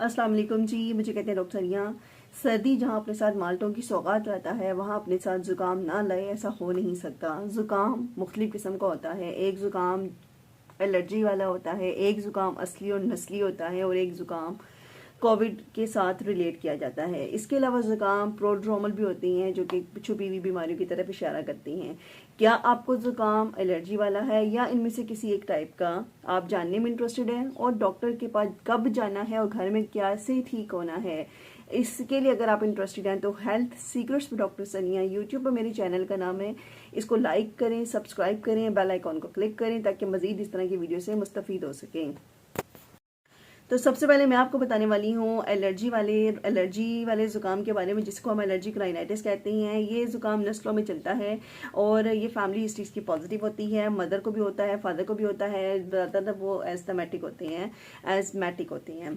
अस्सलाम वालेकुम जी। मुझे कहते हैं डॉक्टर सनिया। सर्दी जहाँ अपने साथ माल्टों की सौगात लाता है वहाँ अपने साथ ज़ुकाम ना लाए, ऐसा हो नहीं सकता। ज़ुकाम मुख्तलिफ़ किस्म का होता है। एक ज़ुकाम एलर्जी वाला होता है, एक ज़ुकाम असली और नस्ली होता है, और एक ज़ुकाम कोविड के साथ रिलेट किया जाता है। इसके अलावा ज़ुकाम प्रोड्रोमल भी होती हैं जो कि छुपी हुई बीमारियों की तरफ इशारा करती हैं। क्या आपको ज़ुकाम एलर्जी वाला है या इनमें से किसी एक टाइप का आप जानने में इंटरेस्टेड हैं, और डॉक्टर के पास कब जाना है और घर में कैसे ठीक होना है, इसके लिए अगर आप इंटरेस्टेड हैं तो हेल्थ सीक्रेट्स विद डॉक्टर सनिया यूट्यूब पर मेरे चैनल का नाम है। इसको लाइक करें, सब्सक्राइब करें, बेल आइकॉन को क्लिक करें ताकि मज़ीद इस तरह की वीडियो से मुस्तफ़ीद हो सकें। तो सबसे पहले मैं आपको बताने वाली हूँ एलर्जी वाले ज़ुकाम के बारे में, जिसको हम एलर्जिक राइनाइटिस कहते हैं। ये ज़ुकाम नस्लों में चलता है और ये फैमिली हिस्ट्री की पॉजिटिव होती है। मदर को भी होता है, फादर को भी होता है। ज़्यादातर वो एस्थमेटिक होते हैं।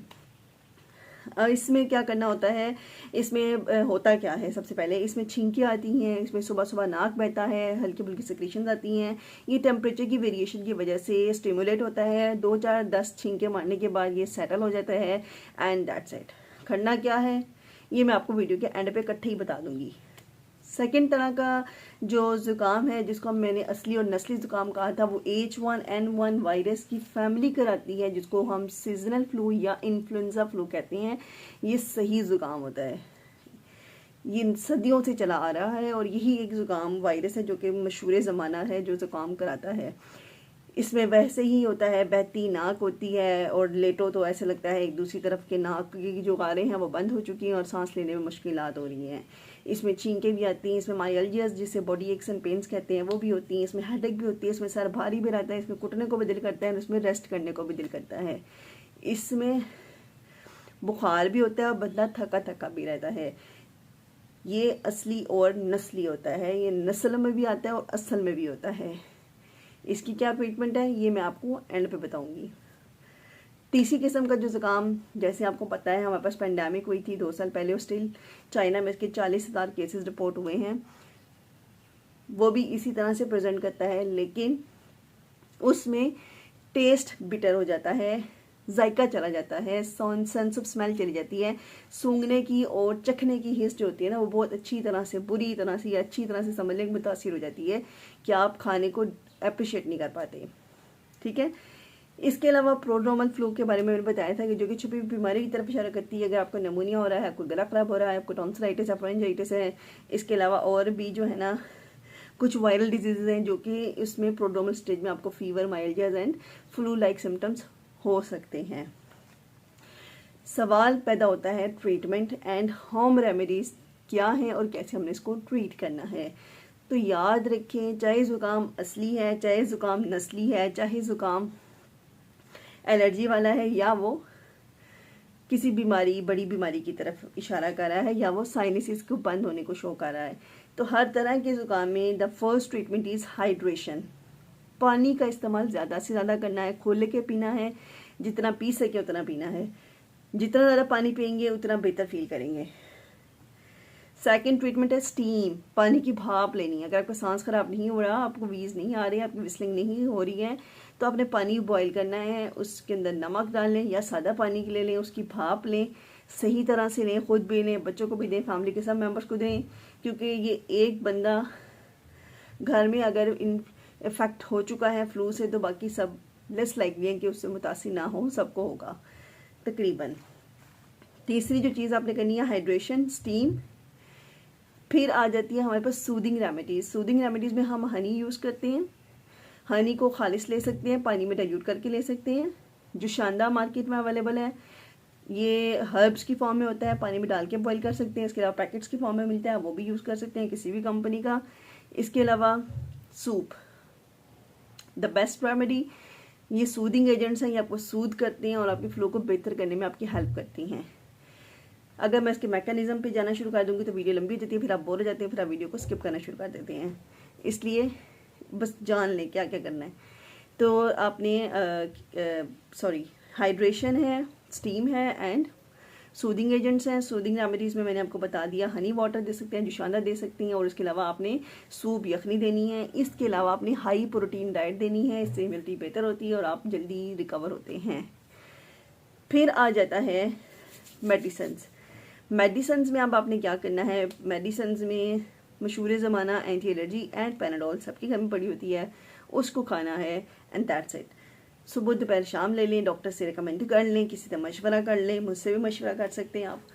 इसमें क्या करना होता है, इसमें होता क्या है, सबसे पहले इसमें छींकें आती हैं, इसमें सुबह सुबह नाक बहता है, हल्की फुल्की सिक्रीशंस आती हैं। ये टेम्परेचर की वेरिएशन की वजह से स्टिमुलेट होता है। 2 4 10 छींकें मारने के बाद ये सेटल हो जाता है एंड दैट्स इट। करना क्या है ये मैं आपको वीडियो के एंड पे इकट्ठे ही बता दूंगी। सेकेंड तरह का जो ज़ुकाम है, जिसको मैंने असली और नस्ली ज़ुकाम कहा था, वो H1N1 वायरस की फैमिली कराती है, जिसको हम सीजनल फ्लू या इन्फ्लुएंजा फ्लू कहते हैं। ये सही ज़ुकाम होता है, ये सदियों से चला आ रहा है और यही एक ज़ुकाम वायरस है जो कि मशहूर ज़माना है जो ज़ुकाम कराता है। इसमें वैसे ही होता है, बहती नाक होती है और लेटो तो ऐसे लगता है एक दूसरी तरफ के नाक की जो गारें हैं वो बंद हो चुकी हैं और सांस लेने में मुश्किलात हो रही हैं। इसमें छींकें भी आती हैं, इसमें माइल्जियास जिसे बॉडी एक्स एंड पेन्स कहते हैं वो भी होती हैं, इसमें हेडेक भी होती है, इसमें सर भारी भी रहता है, इसमें कुटने को भी दिल करता है और इसमें रेस्ट करने को भी दिल करता है। इसमें बुखार भी होता है और बंदा थका थका भी रहता है। ये असली और नस्ली होता है, ये नस्ल में भी आता है और असल में भी होता है। इसकी क्या ट्रीटमेंट है ये मैं आपको एंड पे बताऊंगी। तीसरी किस्म का जो ज़ुकाम, जैसे आपको पता है हमारे पास पेंडेमिक हुई थी 2 साल पहले और स्टिल चाइना में इसके 40,000 केसेस रिपोर्ट हुए हैं। वो भी इसी तरह से प्रेजेंट करता है, लेकिन उसमें टेस्ट बिटर हो जाता है, जायका चला जाता है, सेंस ऑफ स्मेल चली जाती है। सूंघने की और चखने की हिस्स जो होती है ना, वो बहुत अच्छी तरह से, बुरी तरह से या अच्छी तरह से समझने में मुतासिर हो जाती है कि आप खाने को अप्रिशिएट नहीं कर पाते। ठीक है। इसके अलावा प्रोड्रोमल फ्लू के बारे में मैंने बताया था कि जो कि छुपी हुई बीमारी की तरफ इशारा करती है। अगर आपको नमूनिया हो रहा है, आपको गला खराब हो रहा है, आपको टॉन्सिलाइटिस या फेरिंजाइटिस है, इसके अलावा और भी जो है ना कुछ वायरल डिजीजेज हैं जो कि इसमें प्रोड्रोमल स्टेज में आपको fever, myalgias and flu like symptoms हो सकते हैं। सवाल पैदा होता है ट्रीटमेंट एंड होम रेमेडीज क्या हैं और कैसे हमने इसको ट्रीट करना है। तो याद रखें, चाहे ज़ुकाम असली है, चाहे ज़ुकाम नस्ली है, चाहे ज़ुकाम एलर्जी वाला है, या वो किसी बीमारी, बड़ी बीमारी की तरफ इशारा कर रहा है, या वो साइनसिस को बंद होने को शो कर रहा है, तो हर तरह के ज़ुकाम में the first treatment is hydration. पानी का इस्तेमाल ज़्यादा से ज़्यादा करना है, खोल के पीना है, जितना पी सके उतना पीना है। जितना ज़्यादा पानी पियेंगे उतना बेहतर फील करेंगे। सेकेंड ट्रीटमेंट है स्टीम, पानी की भाप लेनी है। अगर आपका सांस खराब नहीं हो रहा, आपको वीज नहीं आ रही है, आपकी विस्लिंग नहीं हो रही है, तो आपने पानी बॉईल करना है, उसके अंदर नमक डाल लें या सादा पानी ले लें, उसकी भाप लें, सही तरह से लें, खुद भी लें, बच्चों को भी दें, फैमिली के सब मेम्बर्स को दें, क्योंकि ये एक बंदा घर में अगर इफेक्ट हो चुका है फ्लू से तो बाकी सब लेस लाइकली है कि उससे मुतासिर ना हो, सबको होगा तकरीबन। तीसरी जो चीज़ आपने करनी है हाइड्रेशन, स्टीम। फिर आ जाती है हमारे पास सूदिंग रेमेडीज़। सूदिंग रेमेडीज़ में हम हनी यूज़ करते हैं। हनी को खालिस ले सकते हैं, पानी में डाइल्यूट करके ले सकते हैं, जो शानदार मार्केट में अवेलेबल है। ये हर्ब्स की फॉर्म में होता है, पानी में डाल के बॉईल कर सकते हैं। इसके अलावा पैकेट्स की फॉर्म में मिलता है, वो भी यूज़ कर सकते हैं किसी भी कंपनी का। इसके अलावा सूप, द बेस्ट रेमेडी। ये सूदिंग एजेंट्स हैं, ये आपको सूद करते हैं और आपके फ्लो को बेहतर करने में आपकी हेल्प करती हैं। अगर मैं इसके मैकेनिज्म पे जाना शुरू कर दूंगी तो वीडियो लंबी हो जाती है, फिर आप बोर हो जाते हैं, फिर आप वीडियो को स्किप करना शुरू कर देते हैं। इसलिए बस जान लें क्या क्या करना है। तो आपने हाइड्रेशन है, स्टीम है एंड सूदिंग एजेंट्स हैं। सूदिंग रेमेडीज़ में मैंने आपको बता दिया, हनी वाटर दे सकते हैं, जुशांदा दे सकती हैं, और इसके अलावा आपने सूप यखनी देनी है। इसके अलावा आपने हाई प्रोटीन डाइट देनी है, इससे इम्यूनिटी बेहतर होती है और आप जल्दी रिकवर होते हैं। फिर आ जाता है मेडिसन्स में अब आपने क्या करना है, मेडिसन्स में मशहूर ज़माना एंटी एलर्जी एंड पैनाडोल सबकी घर में पड़ी होती है, उसको खाना है एंड दैट्स इट। सुबह दोपहर शाम ले लें, डॉक्टर से रिकमेंड कर लें, किसी से मशवरा कर लें, मुझसे भी मशवरा कर सकते हैं आप।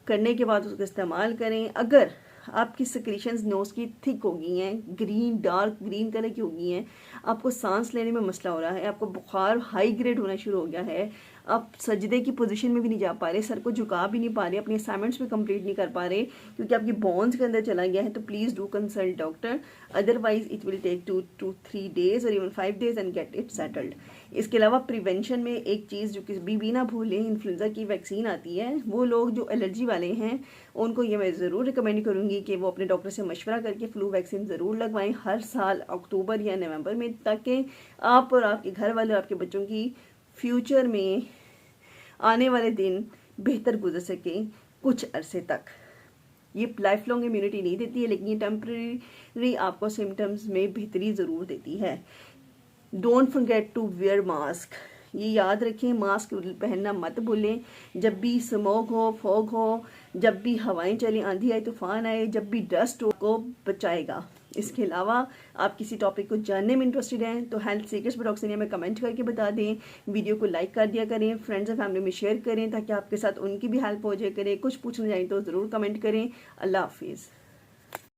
करने के बाद उसको इस्तेमाल करें। अगर आपकी सिक्रीशंस नोज़ की थिक हो गई हैं, ग्रीन डार्क ग्रीन कलर की हो गई हैं, आपको सांस लेने में मसला हो रहा है, आपको बुखार हाई ग्रेड होना शुरू हो गया है, आप सजदे की पोजीशन में भी नहीं जा पा रहे, सर को झुका भी नहीं पा रहे, अपने असाइनमेंट्स भी कंप्लीट नहीं कर पा रहे क्योंकि आपकी बोन्स के अंदर चला गया है, तो please do consult doctor, otherwise it will take 2 to 3 days और even 5 days and get it settled. इसके अलावा प्रिवेंशन में एक चीज़ जो कि भी ना भूलें, इन्फ्लुएंजा की वैक्सीन आती है, वो लोग जो एलर्जी वाले हैं उनको ये मैं ज़रूर रिकमेंड करूँगी कि वो अपने डॉक्टर से मशवरा करके फ्लू वैक्सीन ज़रूर लगवाएं हर साल अक्टूबर या नवंबर में, ताकि आप और आपके घर वाले और आपके बच्चों की फ्यूचर में आने वाले दिन बेहतर गुजर सकें कुछ अरसे तक। ये लाइफ लॉन्ग इम्यूनिटी नहीं देती है, लेकिन ये टेम्परेरी आपको सिम्टम्स में बेहतरी ज़रूर देती है। Don't forget to wear mask, ये याद रखें, मास्क पहनना मत भूलें। जब भी स्मोक हो, फॉग हो, जब भी हवाएं चलें, आंधी आए, तूफान आए, जब भी डस्ट हो, को बचाएगा। इसके अलावा आप किसी टॉपिक को जानने में इंटरेस्टेड हैं तो हेल्थ सीकर्स बॉक्सिनिया में कमेंट करके बता दें, वीडियो को लाइक कर दिया करें, फ्रेंड्स और फैमिली में शेयर करें ताकि आपके साथ उनकी भी हेल्प हो जाए करें। कुछ पूछना चाहिए तो ज़रूर कमेंट करें। अल्लाह हाफिज़।